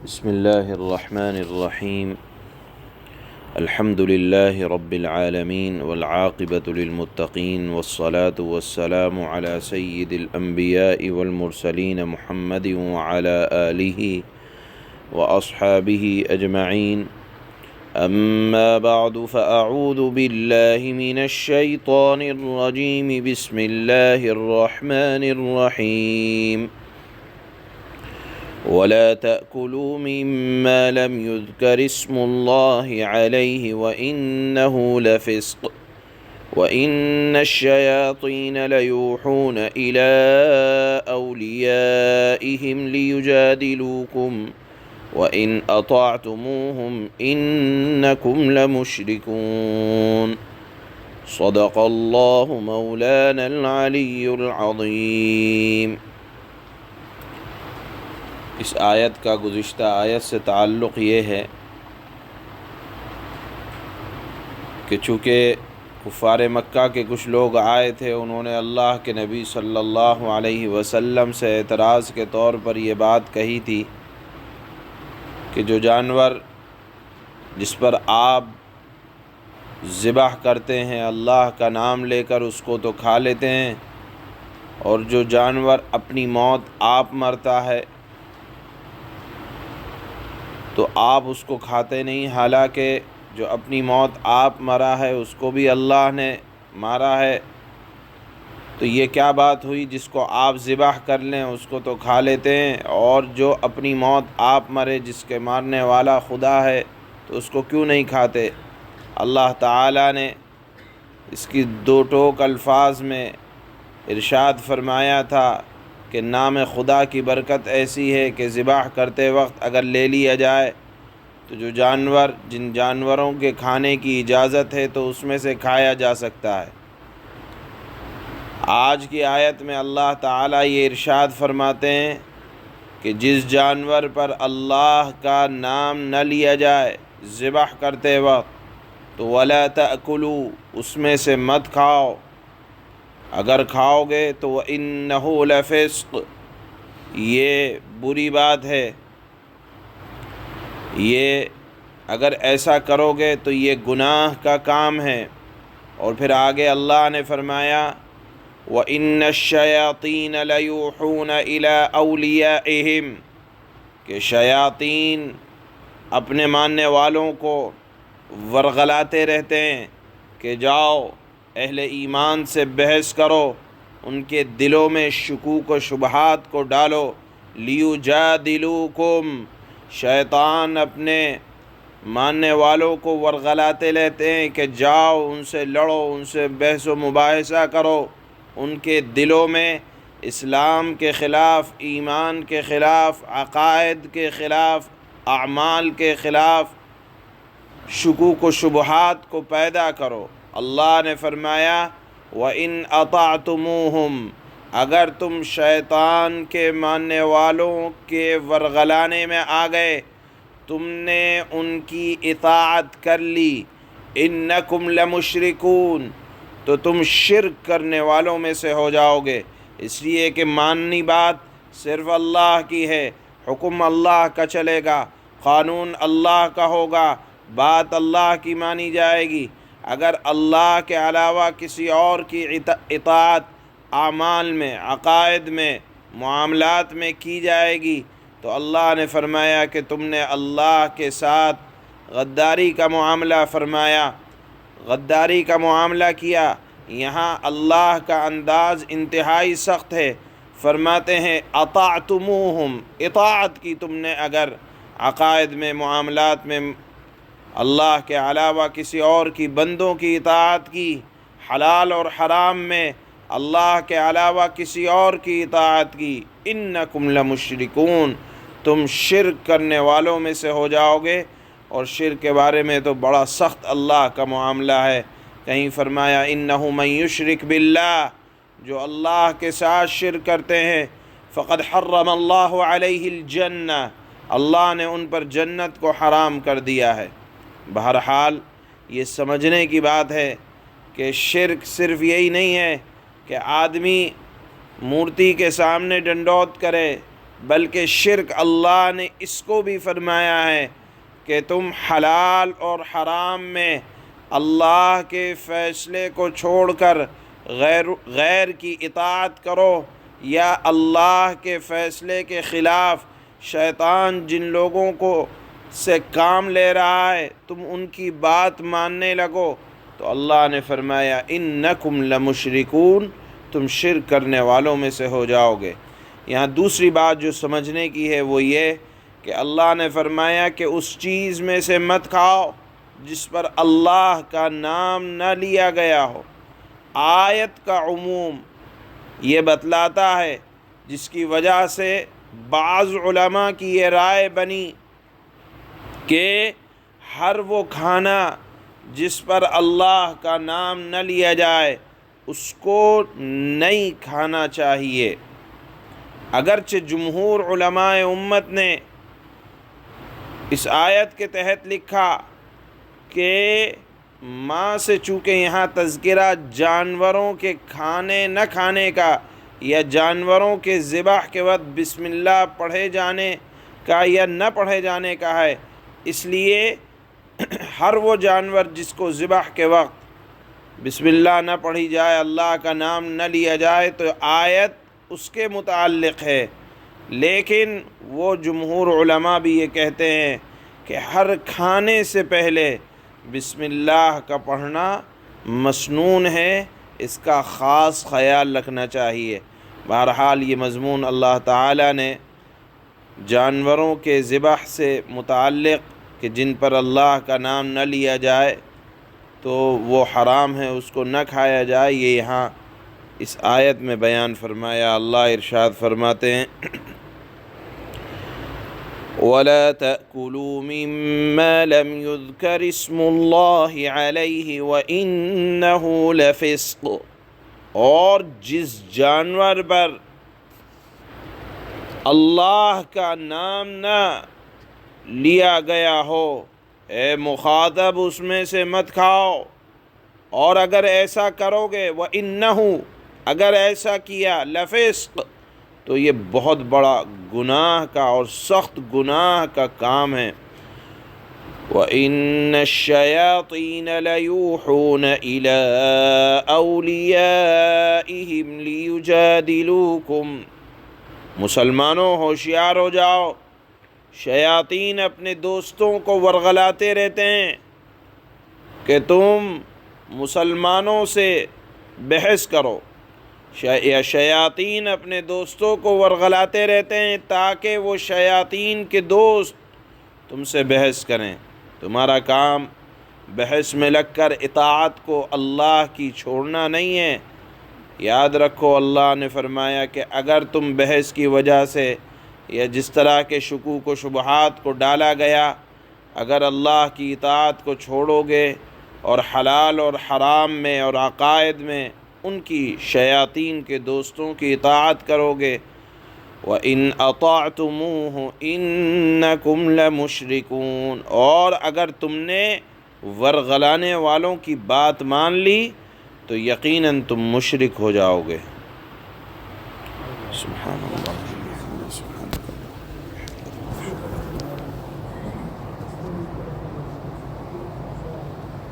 بسم الله الرحمن الرحيم. الحمد لله رب العالمين والعاقبة للمتقين والصلاة والسلام على سيد الأنبياء والمرسلين محمد وعلى آله وأصحابه أجمعين. أما بعد فأعوذ بالله من الشيطان الرجيم. بسم الله الرحمن الرحيم. ولا تأكلوا مما لم يذكر اسم الله عليه وإنه لفسق وإن الشياطين ليوحون إلى أوليائهم ليجادلوكم وإن أطعتموهم إنكم لمشركون. صدق الله مولانا العلي العظيم. اس آیت کا گزشتہ آیت سے تعلق یہ ہے کہ چونکہ کفار مکہ کے کچھ لوگ آئے تھے، انہوں نے اللہ کے نبی صلی اللہ علیہ وسلم سے اعتراض کے طور پر یہ بات کہی تھی کہ جو جانور جس پر آپ ذبح کرتے ہیں اللہ کا نام لے کر اس کو تو کھا لیتے ہیں، اور جو جانور اپنی موت آپ مرتا ہے تو آپ اس کو کھاتے نہیں، حالانکہ جو اپنی موت آپ مرا ہے اس کو بھی اللہ نے مارا ہے. تو یہ کیا بات ہوئی؟ جس کو آپ ذبح کر لیں اس کو تو کھا لیتے ہیں، اور جو اپنی موت آپ مرے جس کے مارنے والا خدا ہے تو اس کو کیوں نہیں کھاتے؟ اللہ تعالیٰ نے اس کی دو ٹوک الفاظ میں ارشاد فرمایا تھا کہ نام خدا کی برکت ایسی ہے کہ ذبح کرتے وقت اگر لے لیا جائے تو جو جانور جن جانوروں کے کھانے کی اجازت ہے تو اس میں سے کھایا جا سکتا ہے. آج کی آیت میں اللہ تعالیٰ یہ ارشاد فرماتے ہیں کہ جس جانور پر اللہ کا نام نہ لیا جائے ذبح کرتے وقت تو وَلَا تَأْكُلُوا، اس میں سے مت کھاؤ. اگر کھاؤ گے تو وَإِنَّهُ لَفِسْقٌ، یہ بری بات ہے. یہ اگر ایسا کرو گے تو یہ گناہ کا کام ہے. اور پھر آگے اللہ نے فرمایا وَإِنَّ الشَّيَاطِينَ لَيُوحُونَ إِلَىٰ أَوْلِيَائِهِمْ، کہ شیاطین اپنے ماننے والوں کو ورغلاتے رہتے ہیں کہ جاؤ اہل ایمان سے بحث کرو، ان کے دلوں میں شکوک و شبہات کو ڈالو. لیجادلوکم، شیطان اپنے ماننے والوں کو ورغلاتے رہتے ہیں کہ جاؤ ان سے لڑو، ان سے بحث و مباحثہ کرو. ان کے دلوں میں اسلام کے خلاف، ایمان کے خلاف، عقائد کے خلاف، اعمال کے خلاف شکوک و شبہات کو پیدا کرو. اللہ نے فرمایا وَإِنْ أَطَعْتُمُوهُمْ، اگر تم شیطان کے ماننے والوں کے ورغلانے میں آ گئے، تم نے ان کی اطاعت کر لی، إِنَّكُمْ لَمُشْرِكُونَ، تو تم شرک کرنے والوں میں سے ہو جاؤ گے. اس لیے کہ ماننی بات صرف اللہ کی ہے، حکم اللہ کا چلے گا، قانون اللہ کا ہوگا، بات اللہ کی مانی جائے گی. اگر اللہ کے علاوہ کسی اور کی اطاعت اعمال میں، عقائد میں، معاملات میں کی جائے گی تو اللہ نے فرمایا کہ تم نے اللہ کے ساتھ غداری کا معاملہ فرمایا، غداری کا معاملہ کیا. یہاں اللہ کا انداز انتہائی سخت ہے. فرماتے ہیں اطعتموہم، اطاعت کی تم نے اگر عقائد میں، معاملات میں اللہ کے علاوہ کسی اور کی بندوں کی اطاعت کی، حلال اور حرام میں اللہ کے علاوہ کسی اور کی اطاعت کی، انکم لمشرکون، تم شرک کرنے والوں میں سے ہو جاؤ گے. اور شرک کے بارے میں تو بڑا سخت اللہ کا معاملہ ہے. کہیں فرمایا انہ من یشرک باللہ، جو اللہ کے ساتھ شرک کرتے ہیں فقد حرم اللہ علیہ الجنہ، اللہ نے ان پر جنت کو حرام کر دیا ہے. بہرحال یہ سمجھنے کی بات ہے کہ شرک صرف یہی نہیں ہے کہ آدمی مورتی کے سامنے ڈنڈوت کرے بلکہ شرک اللہ نے اس کو بھی فرمایا ہے کہ تم حلال اور حرام میں اللہ کے فیصلے کو چھوڑ کر غیر کی اطاعت کرو، یا اللہ کے فیصلے کے خلاف شیطان جن لوگوں کو سے کام لے رہا ہے تم ان کی بات ماننے لگو، تو اللہ نے فرمایا انکم لمشرکون، تم شرک کرنے والوں میں سے ہو جاؤ گے۔ یہاں دوسری بات جو سمجھنے کی ہے وہ یہ کہ اللہ نے فرمایا کہ اس چیز میں سے مت کھاؤ جس پر اللہ کا نام نہ لیا گیا ہو۔ آیت کا عموم یہ بتلاتا ہے، جس کی وجہ سے بعض علماء کی یہ رائے بنی کہ ہر وہ کھانا جس پر اللہ کا نام نہ لیا جائے اس کو نہیں کھانا چاہیے۔ اگرچہ جمہور علماء امت نے اس آیت کے تحت لکھا کہ ماں سے چونکہ یہاں تذکرہ جانوروں کے کھانے نہ کھانے کا یا جانوروں کے ذبح کے وقت بسم اللہ پڑھے جانے کا یا نہ پڑھے جانے کا ہے، اس لیے ہر وہ جانور جس کو ذبح کے وقت بسم اللہ نہ پڑھی جائے، اللہ کا نام نہ لیا جائے، تو آیت اس کے متعلق ہے۔ لیکن وہ جمہور علماء بھی یہ کہتے ہیں کہ ہر کھانے سے پہلے بسم اللہ کا پڑھنا مسنون ہے، اس کا خاص خیال رکھنا چاہیے۔ بہرحال یہ مضمون اللہ تعالیٰ نے جانوروں کے ذبح سے متعلق کہ جن پر اللہ کا نام نہ لیا جائے تو وہ حرام ہے، اس کو نہ کھایا جائے، یہ یہاں اس آیت میں بیان فرمایا۔ اللہ ارشاد فرماتے ہیں وَلَا تَأْكُلُوا مِمَّا لَمْ يُذْكَرِ اسْمُ اللَّهِ عَلَيْهِ وَإِنَّهُ لَفِسْقٌ، اور جس جانور پر اللہ کا نام نہ لیا گیا ہو، اے مخاطب اس میں سے مت کھاؤ، اور اگر ایسا کرو گے وَإِنَّهُ، اگر ایسا کیا لَفِسْقٌ، تو یہ بہت بڑا گناہ کا اور سخت گناہ کا کام ہے۔ وَإِنَّ الشَّيَاطِينَ لَيُوحُونَ إِلَىٰ أَوْلِيَائِهِمْ لِيُجَادِلُوكُمْ، مسلمانوں ہوشیار ہو جاؤ، شیاطین اپنے دوستوں کو ورغلاتے رہتے ہیں کہ تم مسلمانوں سے بحث کرو، یا شیاطین اپنے دوستوں کو ورغلاتے رہتے ہیں تاکہ وہ شیاطین کے دوست تم سے بحث کریں۔ تمہارا کام بحث میں لگ کر اطاعت کو اللہ کی چھوڑنا نہیں ہے۔ یاد رکھو اللہ نے فرمایا کہ اگر تم بحث کی وجہ سے یا جس طرح کے شکوک و شبہات کو ڈالا گیا، اگر اللہ کی اطاعت کو چھوڑو گے اور حلال اور حرام میں اور عقائد میں ان کی شیاطین کے دوستوں کی اطاعت کرو گے، وَإِنْ أَطَعْتُمُوهُ إِنَّكُمْ لَمُشْرِكُونَ، اور اگر تم نے ورغلانے والوں کی بات مان لی تو یقیناً تم مشرک ہو جاؤ گے۔ سبحان اللہ۔